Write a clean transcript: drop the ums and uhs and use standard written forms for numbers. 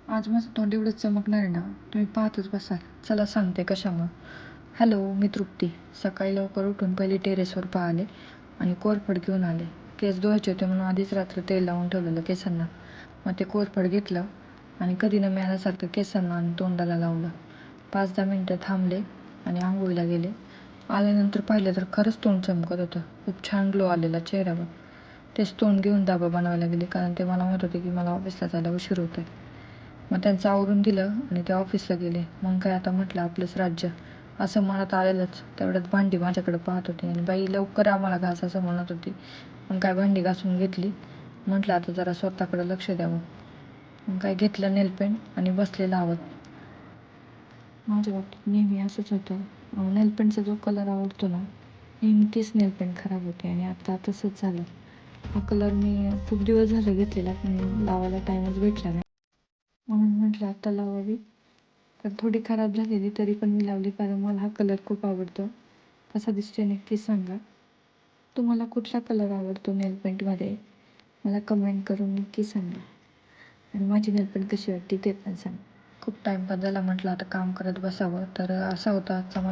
आज माझं तोंड एवढं चमकणार आहे ना, तुम्ही पाहतच बसाल. चला सांगते कशामुळं. हॅलो, मी तृप्ती. सकाळी लवकर उठून पहिली टेरेसवर पाहिले आणि कोरफड घेऊन आले. केस धुवायचे होते म्हणून आधीच रात्र तेल लावून ठेवलेलं केसांना. मग ते कोरफड घेतलं आणि कधी न मिळाल्यासारखं केसांना आणि तोंडाला लावलं. 5-10 मिनटं थांबले आणि आंघोळीला गेले. आल्यानंतर पाहिलं तर खरंच तोंड चमकत होतं. खूप छान ग्लो आलेला चेहऱ्यावर. तेच तोंड घेऊन डबा बनवायला गेले, कारण ते मला म्हणत होते की मला ऑफिसला जायला उशीर होतो आहे. मग त्यांचं आवरून दिलं आणि ते ऑफिसला गेले. मग काय आता म्हटलं आपलंच राज्य, असं मनात आलेलंच. तेवढ्यात भांडी माझ्याकडे पाहत होती आणि बाई लवकर आम्हाला घास असं म्हणत होती. मग काय भांडी घासून घेतली. म्हटलं आता जरा स्वतःकडे लक्ष द्यावं. मग काय घेतलं नेलपेंट आणि बसले लावत. माझ्या बाबतीत नेहमी असंच होतं. नेलपेंटचा जो कलर आवडतो ना, नेहमी तीच नेलपेंट खराब होते आणि आता तसंच झालं. हा कलर मी खूप दिवस झाले घेतलेला, पण लावायला टाईमच भेटला नाही. म्हणून म्हटलं आता लावावी. तर थोडी खराब झालेली तरी पण मी लावली, कारण मला हा कलर खूप आवडतो. कसा दिसतोय नक्कीच सांगा. तुम्हाला कुठला कलर आवडतो नेलपेंटमध्ये मला कमेंट करून नक्की सांगा. आणि माझी नेलपेंट कशी वाटते ते पण सांगा. खूप टाईमपास झाला, म्हटलं आता काम करत बसावं. तर असा होता आजचा